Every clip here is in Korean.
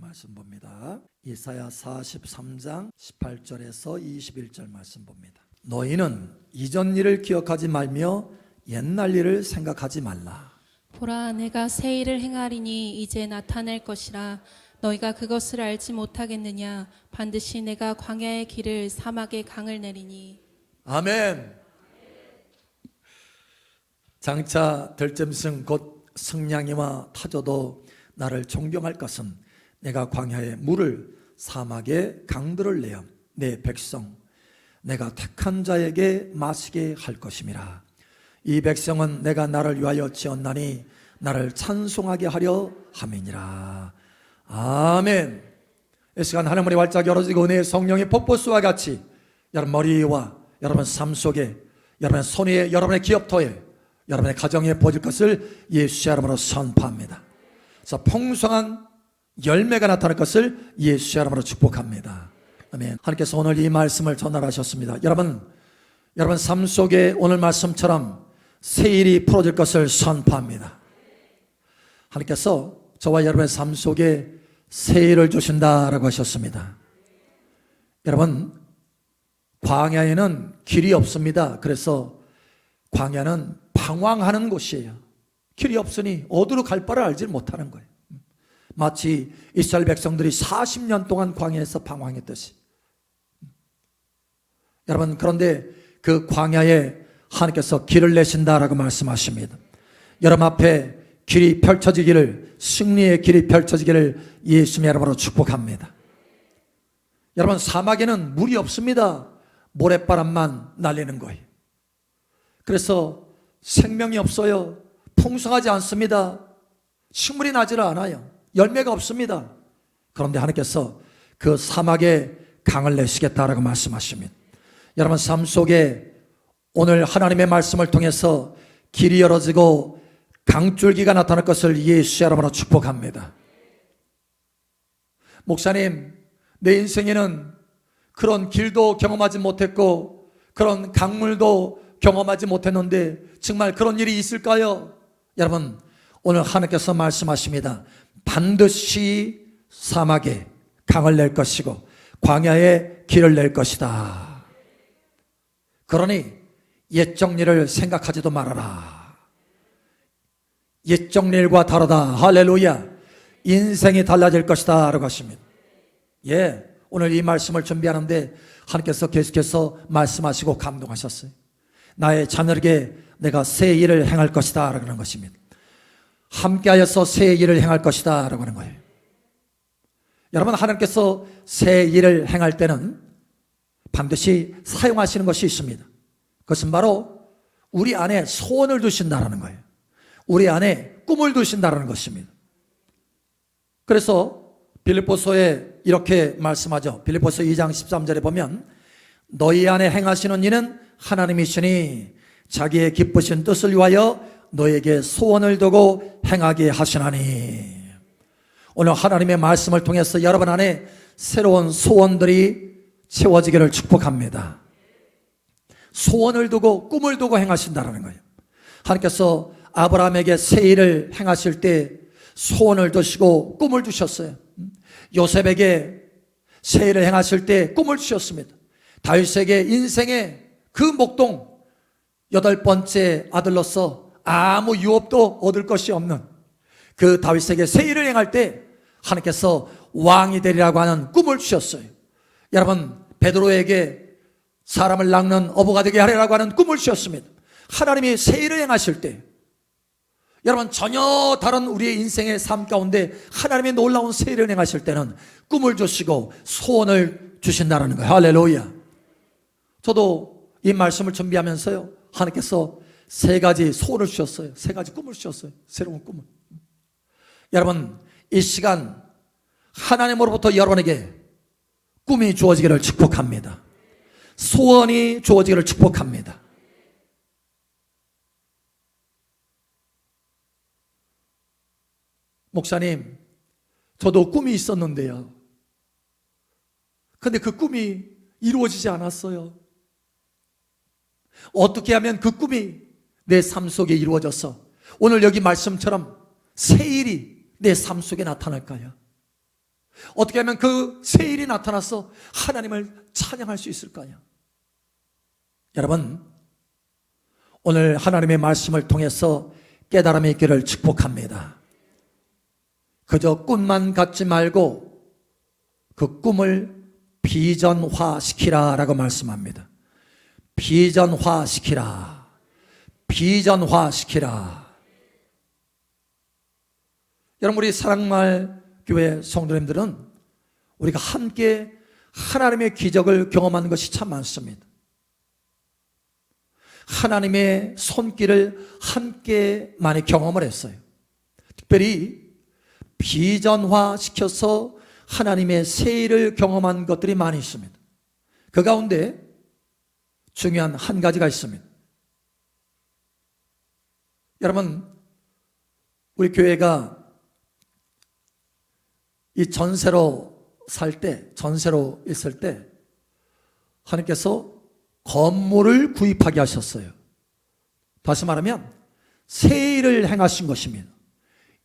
말씀 봅니다. 이사야 43장 18절에서 21절 말씀 봅니다. 너희는 이전 일을 기억하지 말며 옛날 일을 생각하지 말라. 보라, 내가 새 일을 행하리니 이제 나타낼 것이라. 너희가 그것을 알지 못하겠느냐? 반드시 내가 광야의 길을 사막의 강을 내리니. 아멘. 장차 들짐승 곧 승냥이와 타조도 나를 존경할 것은 내가 광야에 물을 사막에 강들을 내어 내 백성 내가 택한 자에게 마시게 할 것임이라. 이 백성은 내가 나를 위하여 지었나니 나를 찬송하게 하려 함이니라. 아멘. 이 시간 하나님의 활짝 열어지고 내 성령의 폭포수와 같이 여러분 머리와 여러분 삶 속에 여러분의 손 위에 여러분의 기업터에 여러분의 가정에 보질 것을 예수의 이름으로 선포합니다. 그래서 풍성한 열매가 나타날 것을 예수의 이름으로 축복합니다. 아멘. 하나님께서 오늘 이 말씀을 전달하셨습니다. 여러분 삶 속에 오늘 말씀처럼 새 일이 풀어질 것을 선포합니다. 하나님께서 저와 여러분의 삶 속에 새 일을 주신다라고 하셨습니다. 여러분, 광야에는 길이 없습니다. 그래서 광야는 방황하는 곳이에요. 길이 없으니 어디로 갈 바를 알지 못하는 거예요. 마치 이스라엘 백성들이 40년 동안 광야에서 방황했듯이. 여러분, 그런데 그 광야에 하나님께서 길을 내신다라고 말씀하십니다. 여러분 앞에 길이 펼쳐지기를, 승리의 길이 펼쳐지기를 예수님의 이름으로 축복합니다. 여러분, 사막에는 물이 없습니다. 모래바람만 날리는 거예요. 그래서 생명이 없어요. 풍성하지 않습니다. 식물이 나질 않아요. 열매가 없습니다. 그런데 하나님께서 그 사막에 강을 내시겠다라고 말씀하십니다. 여러분 삶 속에 오늘 하나님의 말씀을 통해서 길이 열어지고 강줄기가 나타날 것을 예수의 이름으로 축복합니다. 목사님, 내 인생에는 그런 길도 경험하지 못했고 그런 강물도 경험하지 못했는데 정말 그런 일이 있을까요? 여러분, 오늘 하나님께서 말씀하십니다. 반드시 사막에 강을 낼 것이고 광야에 길을 낼 것이다. 그러니 옛적 일을 생각하지도 말아라. 옛적 일과 다르다. 할렐루야. 인생이 달라질 것이다 라고 하십니다. 오늘 이 말씀을 준비하는데 하나님께서 계속해서 말씀하시고 감동하셨어요. 나의 자녀에게 내가 새 일을 행할 것이다 라고 하는 것입니다. 함께하여서 새 일을 행할 것이다 라고 하는 거예요. 여러분, 하나님께서 새 일을 행할 때는 반드시 사용하시는 것이 있습니다. 그것은 바로 우리 안에 소원을 두신다는 거예요. 우리 안에 꿈을 두신다는 것입니다. 그래서 빌립보서에 이렇게 말씀하죠. 빌립보서 2장 13절에 보면 너희 안에 행하시는 이는 하나님이시니 자기의 기쁘신 뜻을 위하여 너에게 소원을 두고 행하게 하시나니. 오늘 하나님의 말씀을 통해서 여러분 안에 새로운 소원들이 채워지기를 축복합니다. 소원을 두고 꿈을 두고 행하신다는 거예요. 하나님께서 아브라함에게 새 일을 행하실 때 소원을 두시고 꿈을 주셨어요. 요셉에게 새 일을 행하실 때 꿈을 주셨습니다. 다윗에게 인생의 그 목동 8번째 아들로서 아무 유업도 얻을 것이 없는 그 다윗에게 새 일을 행할 때 하나님께서 왕이 되리라고 하는 꿈을 주셨어요. 여러분, 베드로에게 사람을 낚는 어부가 되게 하리라고 하는 꿈을 주셨습니다. 하나님이 새 일을 행하실 때 여러분, 전혀 다른 우리의 인생의 삶 가운데 하나님의 놀라운 새 일을 행하실 때는 꿈을 주시고 소원을 주신다는 거예요. 할렐루야. 저도 이 말씀을 준비하면서요, 하나님께서 3가지 소원을 주셨어요. 3가지 꿈을 주셨어요. 새로운 꿈을. 여러분, 이 시간 하나님으로부터 여러분에게 꿈이 주어지기를 축복합니다. 소원이 주어지기를 축복합니다. 목사님, 저도 꿈이 있었는데요. 근데 그 꿈이 이루어지지 않았어요. 어떻게 하면 그 꿈이 내 삶 속에 이루어져서 오늘 여기 말씀처럼 새 일이 내 삶 속에 나타날까요? 어떻게 하면 그 새 일이 나타나서 하나님을 찬양할 수 있을까요? 여러분, 오늘 하나님의 말씀을 통해서 깨달음이 있기를 축복합니다. 그저 꿈만 갖지 말고 그 꿈을 비전화시키라 라고 말씀합니다. 비전화시키라. 비전화시키라. 여러분, 우리 사랑마을 교회 성도님들은 우리가 함께 하나님의 기적을 경험하는 것이 참 많습니다. 하나님의 손길을 함께 많이 경험을 했어요. 특별히 비전화시켜서 하나님의 새 일을 경험한 것들이 많이 있습니다. 그 가운데 중요한 한 가지가 있습니다. 여러분, 우리 교회가 이 전세로 전세로 있을 때 하나님께서 건물을 구입하게 하셨어요. 다시 말하면 새 일을 행하신 것입니다.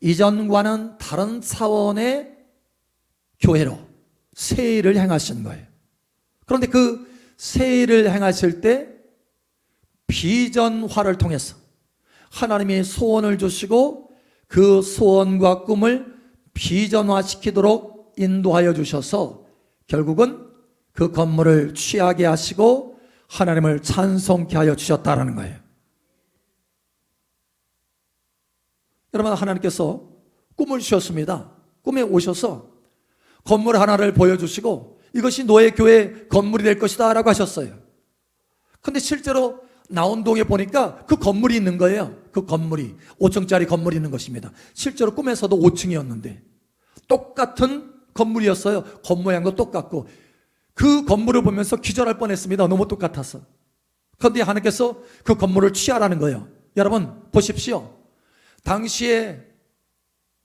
이전과는 다른 차원의 교회로 새 일을 행하신 거예요. 그런데 그 새 일을 행하실 때 비전화를 통해서 하나님이 소원을 주시고 그 소원과 꿈을 비전화시키도록 인도하여 주셔서 결국은 그 건물을 취하게 하시고 하나님을 찬송케 하여 주셨다라는 거예요. 여러분, 하나님께서 꿈을 주셨습니다. 꿈에 오셔서 건물 하나를 보여주시고 이것이 너의 교회 건물이 될 것이다 라고 하셨어요. 근데 실제로 나온동에 보니까 그 건물이 있는 거예요. 그 건물이 5층짜리 건물이 있는 것입니다. 실제로 꿈에서도 5층이었는데 똑같은 건물이었어요. 겉모양도 똑같고 그 건물을 보면서 기절할 뻔했습니다. 너무 똑같아서. 그런데 하나님께서 그 건물을 취하라는 거예요. 여러분 보십시오. 당시에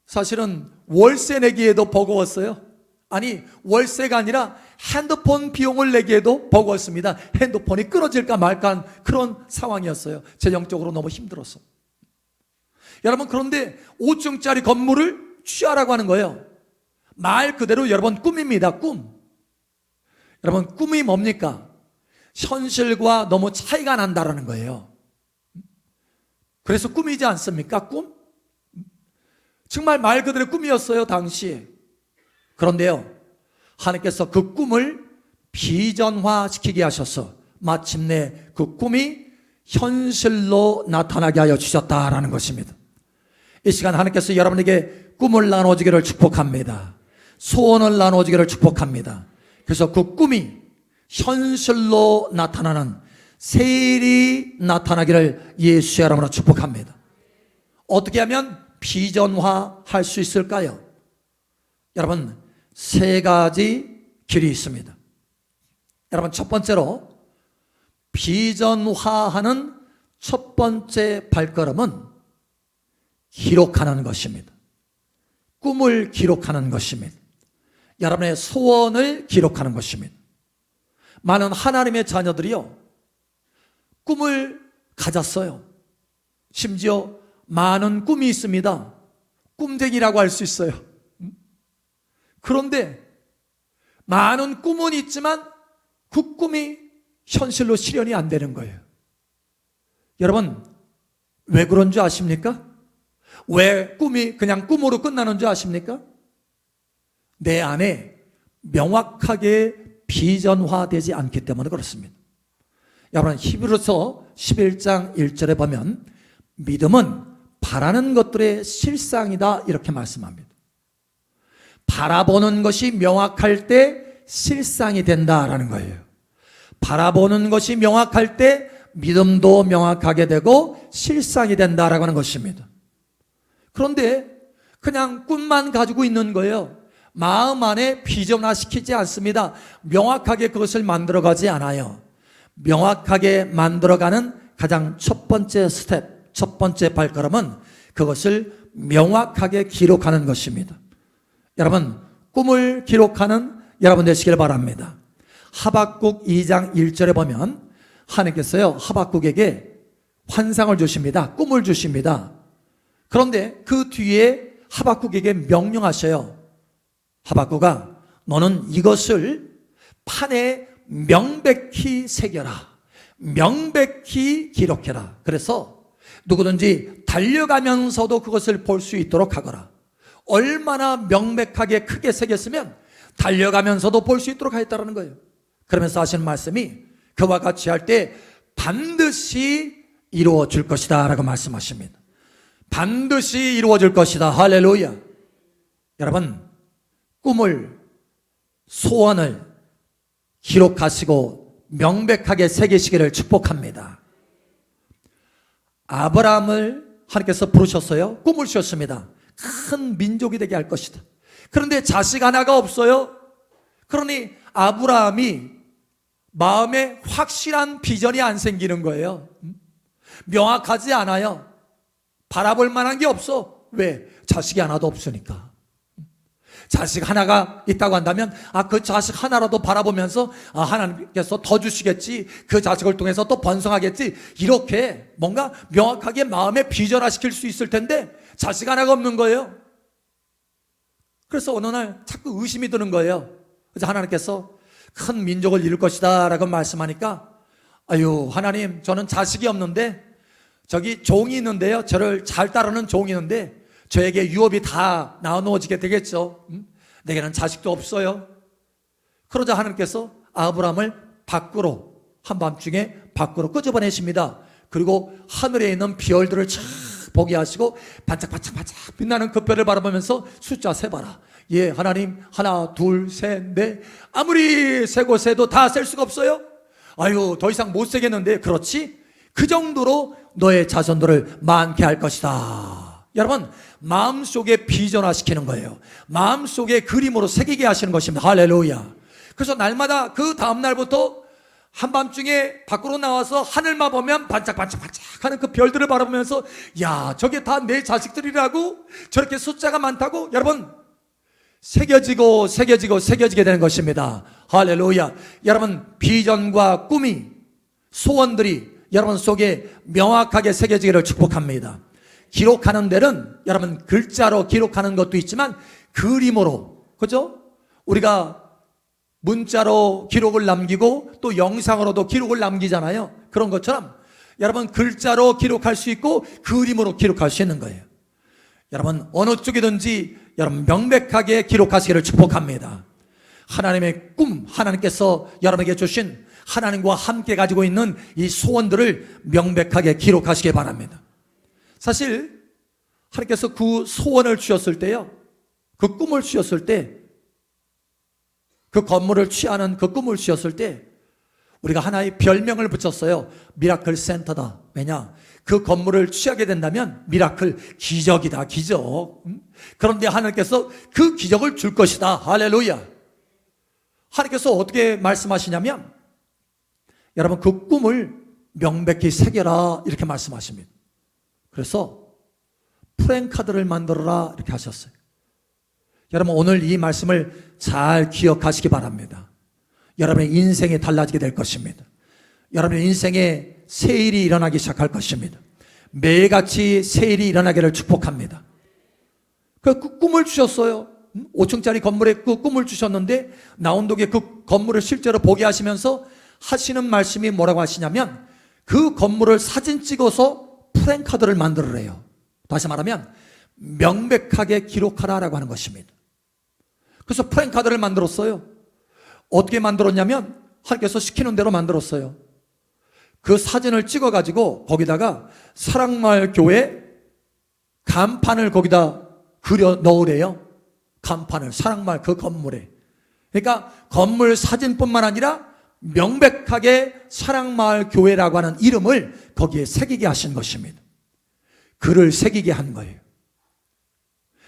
사실은 월세 내기에도 버거웠어요. 아니, 월세가 아니라 핸드폰 비용을 내기에도 버거웠습니다. 핸드폰이 끊어질까 말까 한 그런 상황이었어요. 재정적으로 너무 힘들었어. 여러분, 그런데 5층짜리 건물을 취하라고 하는 거예요. 말 그대로 여러분 꿈입니다. 꿈. 여러분, 꿈이 뭡니까? 현실과 너무 차이가 난다라는 거예요. 그래서 꿈이지 않습니까? 꿈? 정말 말 그대로 꿈이었어요, 당시에. 그런데요, 하나님께서 그 꿈을 비전화시키게 하셔서 마침내 그 꿈이 현실로 나타나게 하여 주셨다라는 것입니다. 이 시간 하나님께서 여러분에게 꿈을 나눠주기를 축복합니다. 소원을 나눠주기를 축복합니다. 그래서 그 꿈이 현실로 나타나는 새 일이 나타나기를 예수의 이름으로 축복합니다. 어떻게 하면 비전화할 수 있을까요? 여러분, 세 가지 길이 있습니다. 여러분, 첫 번째로 비전화하는 첫 번째 발걸음은 기록하는 것입니다. 꿈을 기록하는 것입니다. 여러분의 소원을 기록하는 것입니다. 많은 하나님의 자녀들이요, 꿈을 가졌어요. 심지어 많은 꿈이 있습니다. 꿈쟁이라고 할 수 있어요. 그런데 많은 꿈은 있지만 그 꿈이 현실로 실현이 안 되는 거예요. 여러분, 왜 그런 줄 아십니까? 왜 꿈이 그냥 꿈으로 끝나는 줄 아십니까? 내 안에 명확하게 비전화되지 않기 때문에 그렇습니다. 여러분, 히브리서 11장 1절에 보면 믿음은 바라는 것들의 실상이다 이렇게 말씀합니다. 바라보는 것이 명확할 때 실상이 된다라는 거예요. 바라보는 것이 명확할 때 믿음도 명확하게 되고 실상이 된다라고 하는 것입니다. 그런데 그냥 꿈만 가지고 있는 거예요. 마음 안에 비전화시키지 않습니다. 명확하게 그것을 만들어가지 않아요. 명확하게 만들어가는 가장 첫 번째 스텝, 첫 번째 발걸음은 그것을 명확하게 기록하는 것입니다. 여러분, 꿈을 기록하는 여러분 되시길 바랍니다. 하박국 2장 1절에 보면 하나님께서요, 하박국에게 환상을 주십니다. 꿈을 주십니다. 그런데 그 뒤에 하박국에게 명령하셔요. 하박구가 너는 이것을 판에 명백히 새겨라. 명백히 기록해라. 그래서 누구든지 달려가면서도 그것을 볼 수 있도록 하거라. 얼마나 명백하게 크게 새겼으면 달려가면서도 볼 수 있도록 하였다는 거예요. 그러면서 하시는 말씀이 그와 같이 할 때 반드시 이루어질 것이다 라고 말씀하십니다. 반드시 이루어질 것이다. 할렐루야. 여러분, 꿈을, 소원을 기록하시고 명백하게 새기시기를 축복합니다. 아브라함을 하나님께서 부르셨어요. 꿈을 주셨습니다. 큰 민족이 되게 할 것이다. 그런데 자식 하나가 없어요. 그러니 아브라함이 마음에 확실한 비전이 안 생기는 거예요. 명확하지 않아요. 바라볼 만한 게 없어. 왜? 자식이 하나도 없으니까. 자식 하나가 있다고 한다면 그 자식 하나라도 바라보면서 하나님께서 더 주시겠지, 그 자식을 통해서 또 번성하겠지, 이렇게 뭔가 명확하게 마음에 비전화시킬 수 있을 텐데 자식 하나가 없는 거예요. 그래서 어느 날 자꾸 의심이 드는 거예요. 그래서 하나님께서 큰 민족을 이룰 것이다 라고 말씀하니까 아유 하나님, 저는 자식이 없는데 저기 종이 있는데요, 저를 잘 따르는 종이 있는데 저에게 유업이 다 나누어지게 되겠죠. 내게는 자식도 없어요. 그러자 하나님께서 아브라함을 밖으로, 한밤중에 밖으로 끄집어내십니다. 그리고 하늘에 있는 별들을 쫙 보게 하시고 반짝반짝반짝 빛나는 그 별을 바라보면서 숫자 세봐라. 예, 하나님, 하나, 둘, 셋, 넷. 아무리 세고 세도 다 셀 수가 없어요. 아유, 더 이상 못 세겠는데. 그렇지? 그 정도로 너의 자손들을 많게 할 것이다. 여러분, 마음속에 비전화시키는 거예요. 마음속에 그림으로 새기게 하시는 것입니다. 할렐루야. 그래서 날마다 그 다음 날부터 한밤중에 밖으로 나와서 하늘만 보면 반짝반짝반짝 하는 그 별들을 바라보면서 야, 저게 다 내 자식들이라고, 저렇게 숫자가 많다고. 여러분, 새겨지게 되는 것입니다. 할렐루야. 여러분, 비전과 꿈이, 소원들이 여러분 속에 명확하게 새겨지기를 축복합니다. 기록하는 데는 여러분 글자로 기록하는 것도 있지만 그림으로, 그죠? 우리가 문자로 기록을 남기고 또 영상으로도 기록을 남기잖아요. 그런 것처럼 여러분 글자로 기록할 수 있고 그림으로 기록할 수 있는 거예요. 여러분 어느 쪽이든지 여러분 명백하게 기록하시기를 축복합니다. 하나님의 꿈, 하나님께서 여러분에게 주신 하나님과 함께 가지고 있는 이 소원들을 명백하게 기록하시기 바랍니다. 사실 하나님께서 그 소원을 주셨을 때요, 그 꿈을 주셨을 때, 그 건물을 취하는 그 꿈을 주셨을 때 우리가 하나의 별명을 붙였어요. 미라클 센터다. 왜냐? 그 건물을 취하게 된다면 미라클, 기적이다, 기적. 그런데 하나님께서 그 기적을 줄 것이다. 할렐루야. 하나님께서 어떻게 말씀하시냐면 여러분 그 꿈을 명백히 새겨라 이렇게 말씀하십니다. 그래서 프랭카드를 만들어라 이렇게 하셨어요. 여러분 오늘 이 말씀을 잘 기억하시기 바랍니다. 여러분의 인생이 달라지게 될 것입니다. 여러분의 인생에 새 일이 일어나기 시작할 것입니다. 매일같이 새 일이 일어나기를 축복합니다. 그 꿈을 주셨어요. 5층짜리 건물에 그 꿈을 주셨는데 나온독에 그 건물을 실제로 보게 하시면서 하시는 말씀이 뭐라고 하시냐면 그 건물을 사진 찍어서 프랭카드를 만들으래요. 다시 말하면 명백하게 기록하라라고 하는 것입니다. 그래서 프랭카드를 만들었어요. 어떻게 만들었냐면 하나님께서 시키는 대로 만들었어요. 그 사진을 찍어가지고 거기다가 사랑마을 교회 간판을 거기다 그려 넣으래요. 간판을 사랑마을 그 건물에. 그러니까 건물 사진뿐만 아니라 명백하게 사랑마을 교회라고 하는 이름을 거기에 새기게 하신 것입니다. 글을 새기게 한 거예요.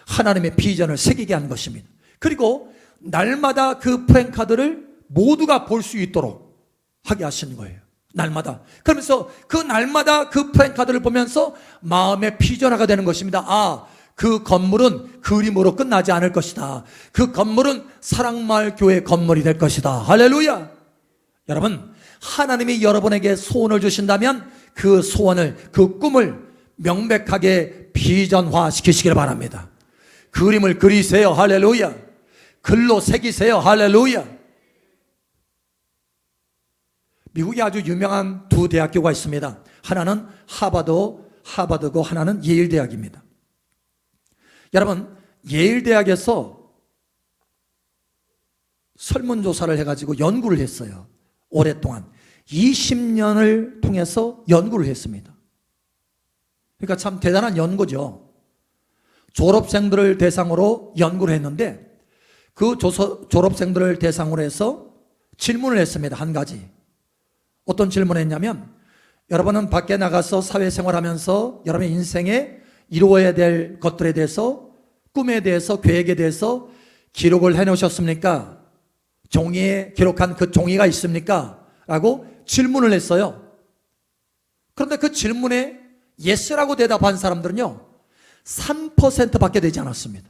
하나님의 비전을 새기게 한 것입니다. 그리고 날마다 그 프랭카드를 모두가 볼 수 있도록 하게 하신 거예요. 날마다. 그러면서 그 날마다 그 프랭카드를 보면서 마음의 비전화가 되는 것입니다. 그 건물은 그림으로 끝나지 않을 것이다. 그 건물은 사랑마을 교회 건물이 될 것이다. 할렐루야. 여러분, 하나님이 여러분에게 소원을 주신다면 그 소원을, 그 꿈을 명백하게 비전화 시키시길 바랍니다. 그림을 그리세요. 할렐루야. 글로 새기세요. 할렐루야. 미국에 아주 유명한 두 대학교가 있습니다. 하나는 하버드고 하나는 예일 대학입니다. 여러분, 예일 대학에서 설문조사를 해가지고 연구를 했어요. 오랫동안 20년을 통해서 연구를 했습니다. 그러니까 참 대단한 연구죠. 졸업생들을 대상으로 연구를 했는데 그 졸업생들을 대상으로 해서 질문을 했습니다. 한 가지. 어떤 질문을 했냐면, 여러분은 밖에 나가서 사회생활하면서 여러분의 인생에 이루어야 될 것들에 대해서, 꿈에 대해서, 계획에 대해서 기록을 해놓으셨습니까? 종이에 기록한 그 종이가 있습니까? 라고 질문을 했어요. 그런데 그 질문에 예스라고 대답한 사람들은요 3%밖에 되지 않았습니다.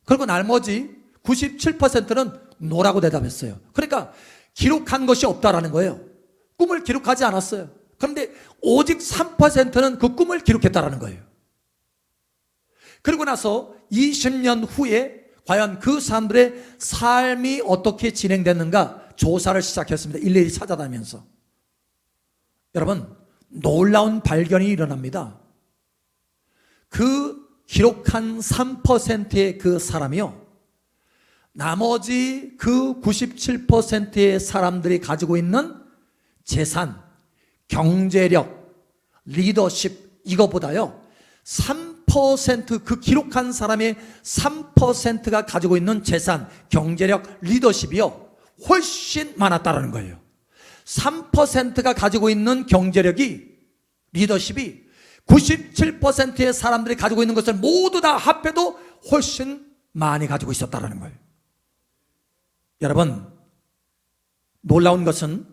그리고 나머지 97%는 노라고 대답했어요. 그러니까 기록한 것이 없다라는 거예요. 꿈을 기록하지 않았어요. 그런데 오직 3%는 그 꿈을 기록했다라는 거예요. 그리고 나서 20년 후에 과연 그 사람들의 삶이 어떻게 진행됐는가 조사를 시작했습니다. 일일이 찾아다니면서. 여러분, 놀라운 발견이 일어납니다. 그 기록한 3%의 그 사람이요, 나머지 그 97%의 사람들이 가지고 있는 재산, 경제력, 리더십, 이거보다요 3%, 그 기록한 사람의 3%가 가지고 있는 재산, 경제력, 리더십이요 훨씬 많았다는 거예요. 3%가 가지고 있는 경제력이, 리더십이 97%의 사람들이 가지고 있는 것을 모두 다 합해도 훨씬 많이 가지고 있었다는 거예요. 여러분, 놀라운 것은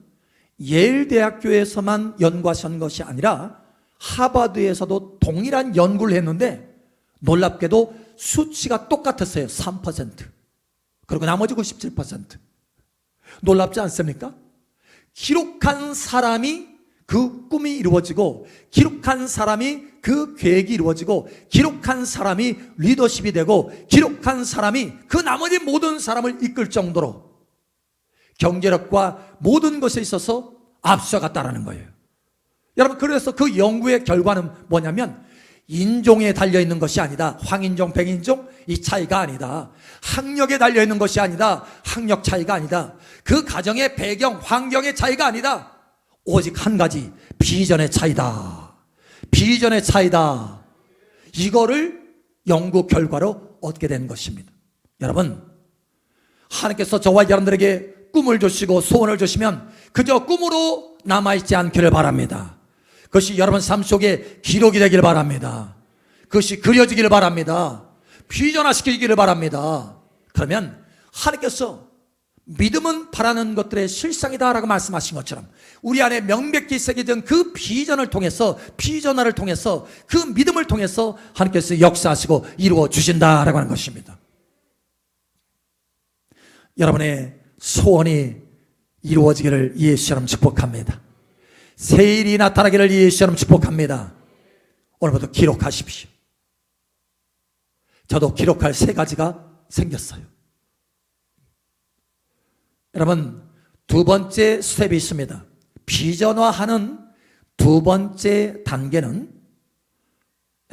예일 대학교에서만 연구하신 것이 아니라 하버드에서도 동일한 연구를 했는데 놀랍게도 수치가 똑같았어요. 3%. 그리고 나머지 97%. 놀랍지 않습니까? 기록한 사람이 그 꿈이 이루어지고, 기록한 사람이 그 계획이 이루어지고, 기록한 사람이 리더십이 되고, 기록한 사람이 그 나머지 모든 사람을 이끌 정도로 경제력과 모든 것에 있어서 앞서갔다라는 거예요. 여러분, 그래서 그 연구의 결과는 뭐냐면 인종에 달려있는 것이 아니다. 황인종, 백인종 이 차이가 아니다. 학력에 달려있는 것이 아니다. 학력 차이가 아니다. 그 가정의 배경, 환경의 차이가 아니다. 오직 한 가지, 비전의 차이다. 비전의 차이다. 이거를 연구 결과로 얻게 된 것입니다. 여러분, 하나님께서 저와 여러분들에게 꿈을 주시고 소원을 주시면 그저 꿈으로 남아있지 않기를 바랍니다. 그것이 여러분 삶 속에 기록이 되기를 바랍니다. 그것이 그려지기를 바랍니다. 비전화시키기를 바랍니다. 그러면 하나님께서 믿음은 바라는 것들의 실상이다 라고 말씀하신 것처럼 우리 안에 명백히 새겨진 그 비전을 통해서, 비전화를 통해서, 그 믿음을 통해서 하나님께서 역사하시고 이루어 주신다라고 하는 것입니다. 여러분의 소원이 이루어지기를 예수처럼 축복합니다. 새 일이 나타나기를 예수처럼 축복합니다. 오늘부터 기록하십시오. 저도 기록할 3가지가 생겼어요. 여러분, 두 번째 스텝이 있습니다. 비전화하는 두 번째 단계는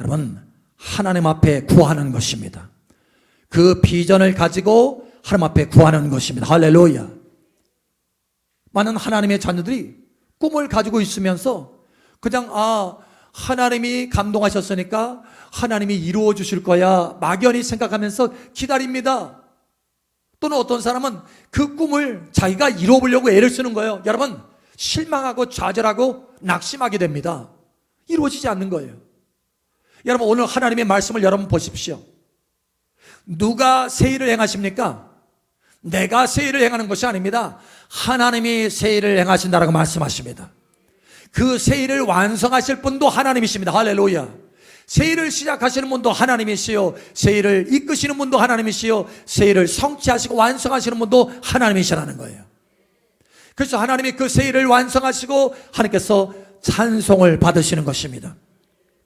여러분, 하나님 앞에 구하는 것입니다. 그 비전을 가지고 하나님 앞에 구하는 것입니다. 할렐루야. 많은 하나님의 자녀들이 꿈을 가지고 있으면서 그냥 하나님이 감동하셨으니까 하나님이 이루어 주실 거야 막연히 생각하면서 기다립니다. 또는 어떤 사람은 그 꿈을 자기가 이루어보려고 애를 쓰는 거예요. 여러분, 실망하고 좌절하고 낙심하게 됩니다. 이루어지지 않는 거예요. 여러분, 오늘 하나님의 말씀을 여러분 보십시오. 누가 새 일을 행하십니까? 내가 새 일을 행하는 것이 아닙니다. 하나님이 새 일을 행하신다라고 말씀하십니다. 그 새 일을 완성하실 분도 하나님이십니다. 할렐루야. 새 일을 시작하시는 분도 하나님이시요, 새 일을 이끄시는 분도 하나님이시요, 새 일을 성취하시고 완성하시는 분도 하나님이시라는 거예요. 그래서 하나님이 그 새 일을 완성하시고 하나님께서 찬송을 받으시는 것입니다.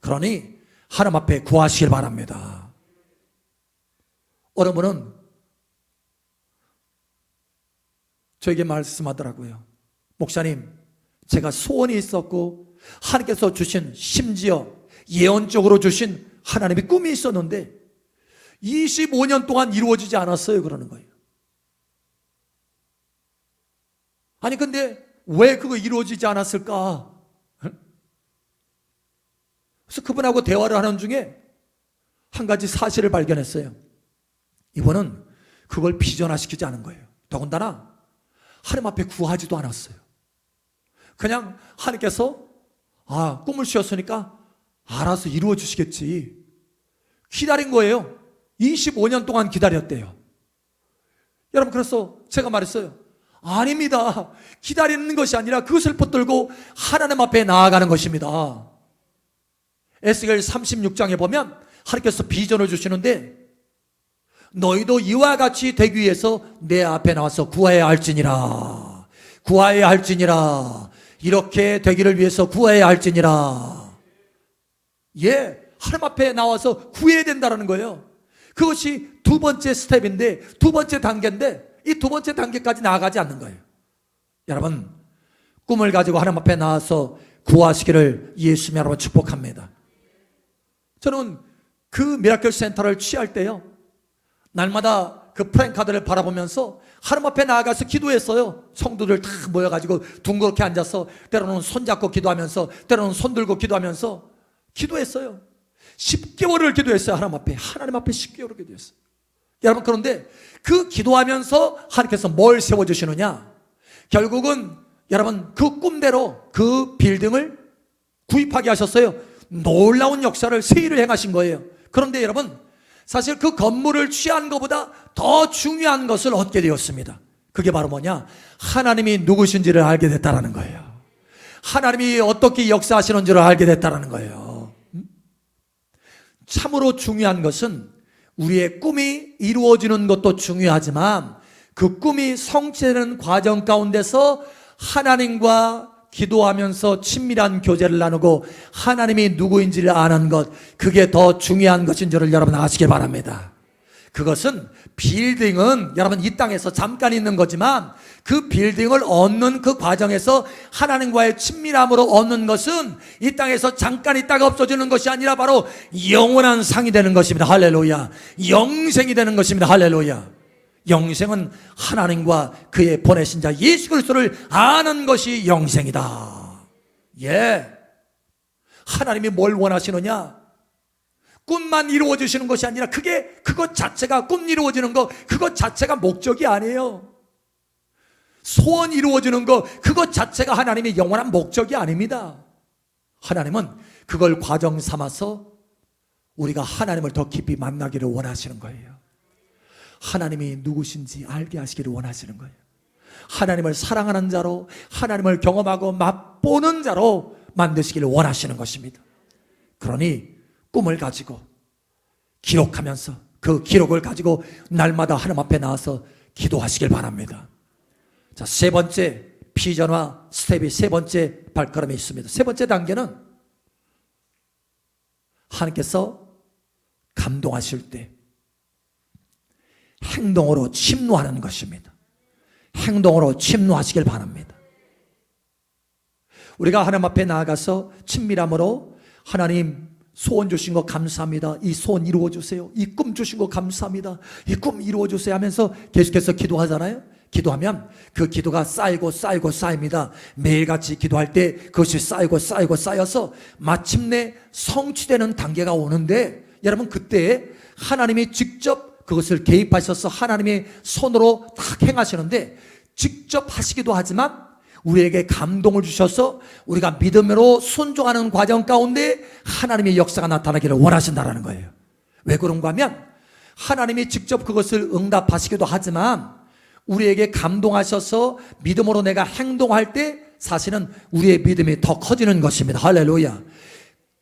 그러니 하나님 앞에 구하시길 바랍니다. 어느 분은 저에게 말씀하더라고요. 목사님, 제가 소원이 있었고 하나님께서 주신, 심지어 예언적으로 주신 하나님의 꿈이 있었는데 25년 동안 이루어지지 않았어요. 그러는 거예요. 아니 근데 왜 그거 이루어지지 않았을까? 그래서 그분하고 대화를 하는 중에 한 가지 사실을 발견했어요. 이분은 그걸 비전화시키지 않은 거예요. 더군다나 하나님 앞에 구하지도 않았어요. 그냥 하나님께서 꿈을 주셨으니까 알아서 이루어 주시겠지, 기다린 거예요. 25년 동안 기다렸대요. 여러분, 그래서 제가 말했어요. 아닙니다. 기다리는 것이 아니라 그것을 붙들고 하나님 앞에 나아가는 것입니다. 에스겔 36장에 보면 하나님께서 비전을 주시는데, 너희도 이와 같이 되기 위해서 내 앞에 나와서 구하여야 할지니라, 구하여야 할지니라, 이렇게 되기를 위해서 구하여야 할지니라. 하나님 앞에 나와서 구해야 된다는 거예요. 그것이 두 번째 스텝인데, 두 번째 단계인데, 이 두 번째 단계까지 나아가지 않는 거예요. 여러분, 꿈을 가지고 하나님 앞에 나와서 구하시기를 예수님 여러분 축복합니다. 저는 그 미라클 센터를 취할 때요, 날마다 그 프랭카드를 바라보면서 하나님 앞에 나아가서 기도했어요. 성도들 다 모여가지고 둥그렇게 앉아서, 때로는 손잡고 기도하면서, 때로는 손 들고 기도하면서 기도했어요. 10개월을 기도했어요. 하나님 앞에 10개월을 기도했어요. 여러분, 그런데 그 기도하면서 하나님께서 뭘 세워주시느냐? 결국은 여러분, 그 꿈대로 그 빌딩을 구입하게 하셨어요. 놀라운 역사를, 세일을 행하신 거예요. 그런데 여러분, 사실 그 건물을 취한 것보다 더 중요한 것을 얻게 되었습니다. 그게 바로 뭐냐? 하나님이 누구신지를 알게 됐다는 거예요. 하나님이 어떻게 역사하시는지를 알게 됐다는 거예요. 참으로 중요한 것은 우리의 꿈이 이루어지는 것도 중요하지만, 그 꿈이 성취되는 과정 가운데서 하나님과 기도하면서 친밀한 교제를 나누고 하나님이 누구인지를 아는 것, 그게 더 중요한 것인 줄을 여러분 아시길 바랍니다. 그것은, 빌딩은 여러분 이 땅에서 잠깐 있는 거지만, 그 빌딩을 얻는 그 과정에서 하나님과의 친밀함으로 얻는 것은 이 땅에서 잠깐 있다가 없어지는 것이 아니라 바로 영원한 상이 되는 것입니다. 할렐루야. 영생이 되는 것입니다. 할렐루야. 영생은 하나님과 그의 보내신 자 예수 그리스도를 아는 것이 영생이다. 하나님이 뭘 원하시느냐? 꿈만 이루어지시는 것이 아니라, 그것 자체가, 꿈 이루어지는 것, 그것 자체가 목적이 아니에요. 소원 이루어지는 것, 그것 자체가 하나님의 영원한 목적이 아닙니다. 하나님은 그걸 과정 삼아서 우리가 하나님을 더 깊이 만나기를 원하시는 거예요. 하나님이 누구신지 알게 하시기를 원하시는 거예요. 하나님을 사랑하는 자로, 하나님을 경험하고 맛보는 자로 만드시기를 원하시는 것입니다. 그러니 꿈을 가지고 기록하면서, 그 기록을 가지고 날마다 하나님 앞에 나와서 기도하시길 바랍니다. 자, 세 번째 비전화 스텝이, 세 번째 발걸음이 있습니다. 세 번째 단계는 하나님께서 감동하실 때 행동으로 침노하는 것입니다. 행동으로 침노하시길 바랍니다. 우리가 하나님 앞에 나아가서 친밀함으로, 하나님 소원 주신 거 감사합니다, 이 소원 이루어주세요, 이 꿈 주신 거 감사합니다, 이 꿈 이루어주세요 하면서 계속해서 기도하잖아요. 기도하면 그 기도가 쌓이고 쌓입니다. 매일같이 기도할 때 그것이 쌓여서 마침내 성취되는 단계가 오는데, 여러분 그때 하나님이 직접 그것을 개입하셔서 하나님의 손으로 딱 행하시는데, 직접 하시기도 하지만 우리에게 감동을 주셔서 우리가 믿음으로 순종하는 과정 가운데 하나님의 역사가 나타나기를 원하신다는 거예요. 왜 그런가 하면, 하나님이 직접 그것을 응답하시기도 하지만 우리에게 감동하셔서 믿음으로 내가 행동할 때 사실은 우리의 믿음이 더 커지는 것입니다. 할렐루야.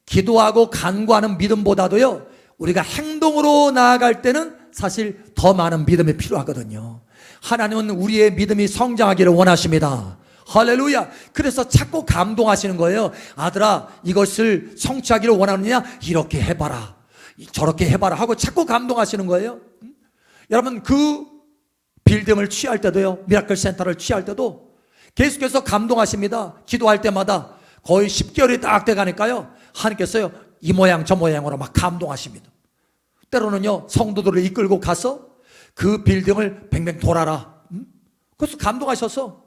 기도하고 간구하는 믿음보다도요, 우리가 행동으로 나아갈 때는 사실 더 많은 믿음이 필요하거든요. 하나님은 우리의 믿음이 성장하기를 원하십니다. 할렐루야. 그래서 자꾸 감동하시는 거예요. 아들아, 이것을 성취하기를 원하느냐? 이렇게 해봐라, 저렇게 해봐라 하고 자꾸 감동하시는 거예요. 여러분, 그 빌딩을 취할 때도요, 미라클 센터를 취할 때도 계속해서 감동하십니다. 기도할 때마다 거의 10개월이 딱 돼가니까요, 하나님께서요, 이 모양 저 모양으로 막 감동하십니다. 때로는요, 성도들을 이끌고 가서 그 빌딩을 뱅뱅 돌아라. 그래서 감동하셔서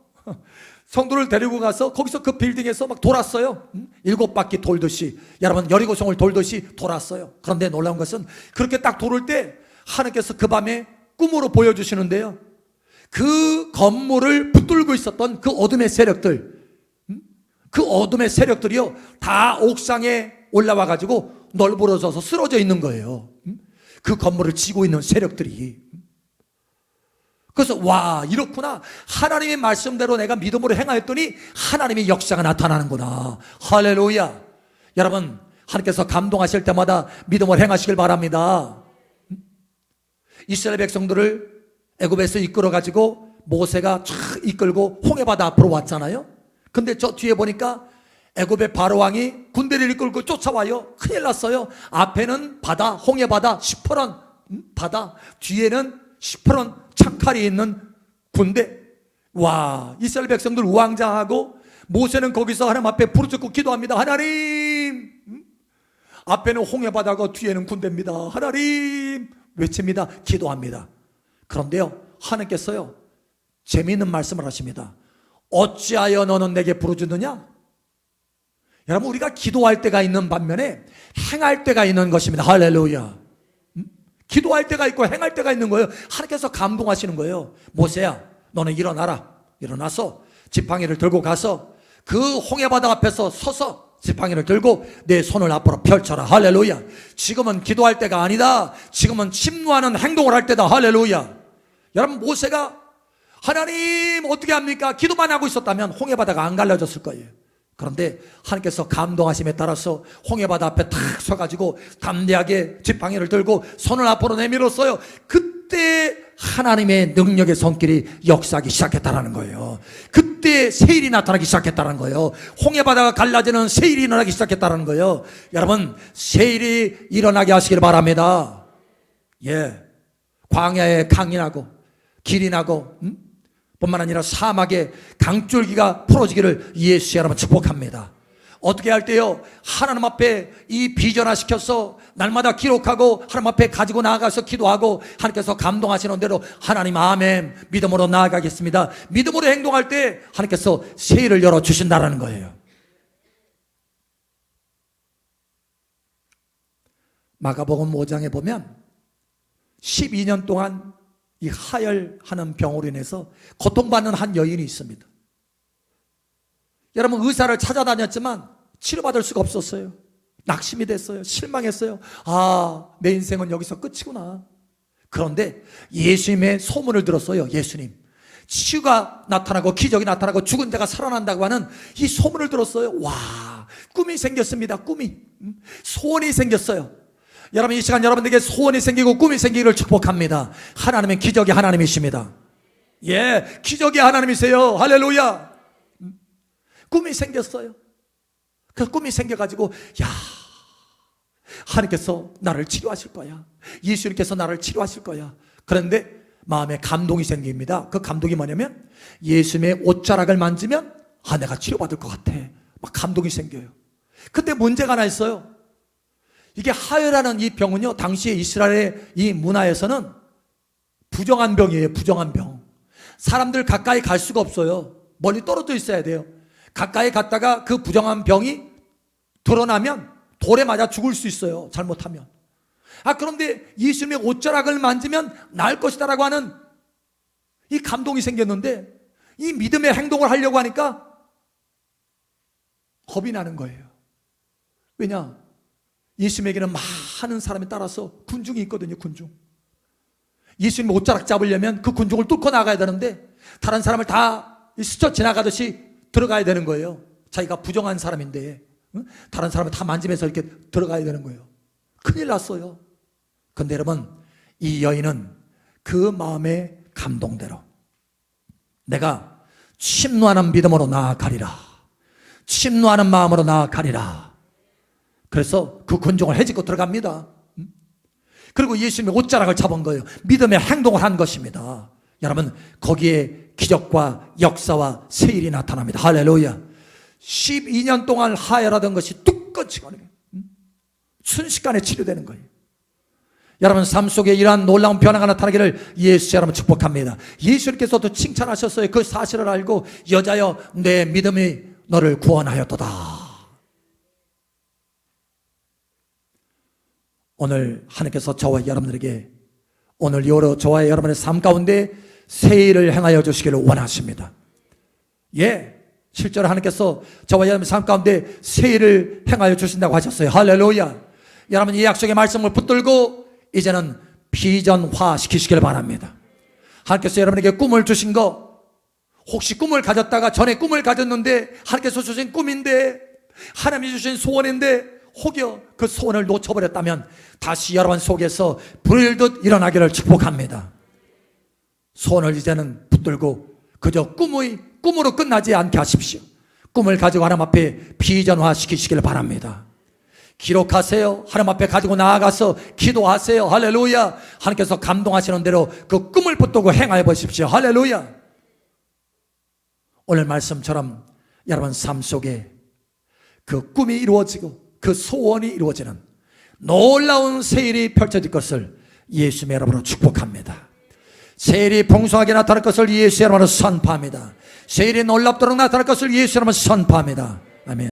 성도를 데리고 가서 거기서 그 빌딩에서 막 돌았어요. 7바퀴 돌듯이, 여러분 여리고성을 돌듯이 돌았어요. 그런데 놀라운 것은 그렇게 딱 돌을 때 하나님께서 그 밤에 꿈으로 보여주시는데요, 그 건물을 붙들고 있었던 그 어둠의 세력들, 그 어둠의 세력들이요, 다 옥상에 올라와 가지고 널브러져서 쓰러져 있는 거예요. 그 건물을 지고 있는 세력들이. 그래서 와, 이렇구나. 하나님의 말씀대로 내가 믿음으로 행하였더니 하나님의 역사가 나타나는구나. 할렐루야. 여러분, 하나님께서 감동하실 때마다 믿음으로 행하시길 바랍니다. 이스라엘 백성들을 애굽에서 이끌어 가지고 모세가 촥 이끌고 홍해바다 앞으로 왔잖아요. 근데 저 뒤에 보니까 애굽의 바로왕이 군대를 이끌고 쫓아와요. 큰일 났어요. 앞에는 바다, 홍해바다, 시퍼런 바다, 뒤에는 시퍼런 창칼이 있는 군대. 와, 이스라엘 백성들 우왕좌왕하고 모세는 거기서 하나님 앞에 부르짖고 기도합니다. 하나님, 앞에는 홍해바다고 뒤에는 군대입니다. 하나님 외칩니다. 기도합니다. 그런데요, 하나님께서요, 재미있는 말씀을 하십니다. 어찌하여 너는 내게 부르짖느냐? 여러분, 우리가 기도할 때가 있는 반면에 행할 때가 있는 것입니다. 할렐루야. 기도할 때가 있고 행할 때가 있는 거예요. 하나님께서 감동하시는 거예요. 모세야, 너는 일어나라. 일어나서 지팡이를 들고 가서 그 홍해바다 앞에서 서서 지팡이를 들고 내 손을 앞으로 펼쳐라. 할렐루야. 지금은 기도할 때가 아니다. 지금은 침노하는 행동을 할 때다. 할렐루야. 여러분, 모세가 하나님 어떻게 합니까? 기도만 하고 있었다면 홍해바다가 안 갈라졌을 거예요. 그런데 하나님께서 감동하심에 따라서 홍해바다 앞에 탁 서가지고 담대하게 지팡이를 들고 손을 앞으로 내밀었어요. 그때 하나님의 능력의 손길이 역사하기 시작했다는 거예요. 그때 세일이 나타나기 시작했다는 거예요. 홍해바다가 갈라지는 세일이 일어나기 시작했다는 거예요. 여러분, 세일이 일어나게 하시길 바랍니다. 예, 광야에 강이 나고 길이 나고 뿐만 아니라 사막에 강줄기가 풀어지기를 예수 여러분 축복합니다. 어떻게 할 때요? 하나님 앞에 이 비전화시켜서 날마다 기록하고 하나님 앞에 가지고 나아가서 기도하고 하나님께서 감동하시는 대로 하나님 아멘, 믿음으로 나아가겠습니다. 믿음으로 행동할 때 하나님께서 세일을 열어주신다는 거예요. 마가복음 5장에 보면 12년 동안 이 하혈하는 병으로 인해서 고통받는 한 여인이 있습니다. 여러분, 의사를 찾아다녔지만 치료받을 수가 없었어요. 낙심이 됐어요. 실망했어요. 아, 내 인생은 여기서 끝이구나. 그런데 예수님의 소문을 들었어요. 예수님, 치유가 나타나고 기적이 나타나고 죽은 자가 살아난다고 하는 이 소문을 들었어요. 와, 꿈이 생겼습니다. 꿈이, 소원이 생겼어요. 여러분, 이 시간 여러분에게 소원이 생기고 꿈이 생기기를 축복합니다. 하나님은 기적의 하나님이십니다. 예, 기적의 하나님이세요. 할렐루야. 꿈이 생겼어요. 그 꿈이 생겨가지고, 야, 하나님께서 나를 치료하실 거야. 예수님께서 나를 치료하실 거야. 그런데 마음에 감동이 생깁니다. 그 감동이 뭐냐면 예수님의 옷자락을 만지면 아, 내가 치료받을 것 같아. 막 감동이 생겨요. 근데 문제가 하나 있어요. 이게 하혈이라는 이 병은요, 당시에 이스라엘의 이 문화에서는 부정한 병이에요. 부정한 병. 사람들 가까이 갈 수가 없어요. 멀리 떨어져 있어야 돼요. 가까이 갔다가 그 부정한 병이 드러나면 돌에 맞아 죽을 수 있어요. 잘못하면. 아, 그런데 예수님의 옷자락을 만지면 나을 것이다라고 하는 이 감동이 생겼는데 이 믿음의 행동을 하려고 하니까 겁이 나는 거예요. 왜냐? 예수님에게는 많은 사람이 따라서 군중이 있거든요. 군중. 예수님 옷자락 잡으려면 그 군중을 뚫고 나가야 되는데 다른 사람을 다 스쳐 지나가듯이 들어가야 되는 거예요. 자기가 부정한 사람인데 다른 사람을 다 만지면서 이렇게 들어가야 되는 거예요. 큰일 났어요. 그런데 여러분, 이 여인은 그 마음의 감동대로 내가 침노하는 믿음으로 나아가리라. 침노하는 마음으로 나아가리라. 그래서 그 군중을 헤집고 들어갑니다. 그리고 예수님의 옷자락을 잡은 거예요. 믿음의 행동을 한 것입니다. 여러분, 거기에 기적과 역사와 세일이 나타납니다. 할렐루야. 12년 동안 하혈하던 것이 뚝 꺼지고 순식간에 치료되는 거예요. 여러분, 삶 속에 이러한 놀라운 변화가 나타나기를 예수 여러분 축복합니다. 예수님께서도 칭찬하셨어요. 그 사실을 알고 여자여 내 믿음이 너를 구원하였도다. 오늘 하나님께서 저와 여러분들에게 오늘 여러 저와 여러분의 삶 가운데 세일을 행하여 주시기를 원하십니다. 예, 실제로 하나님께서 저와 여러분의 삶 가운데 세일을 행하여 주신다고 하셨어요. 할렐루야. 여러분, 이 약속의 말씀을 붙들고 이제는 비전화 시키시길 바랍니다. 하나님께서 여러분에게 꿈을 주신 거, 혹시 꿈을 가졌다가 전에 꿈을 가졌는데 하나님께서 주신 꿈인데 하나님이 주신 소원인데 혹여 그 소원을 놓쳐버렸다면 다시 여러분 속에서 불듯 일어나기를 축복합니다. 소원을 이제는 붙들고 그저 꿈으로 끝나지 않게 하십시오. 꿈을 가지고 하나님 앞에 비전화 시키시길 바랍니다. 기록하세요. 하나님 앞에 가지고 나아가서 기도하세요. 할렐루야. 하나님께서 감동하시는 대로 그 꿈을 붙들고 행하여 보십시오. 할렐루야. 오늘 말씀처럼 여러분 삶 속에 그 꿈이 이루어지고 그 소원이 이루어지는 놀라운 세일이 펼쳐질 것을 예수님의 이름으로 축복합니다. 세일이 풍성하게 나타날 것을 예수의 이름으로 선포합니다. 세일이 놀랍도록 나타날 것을 예수의 이름으로 선포합니다.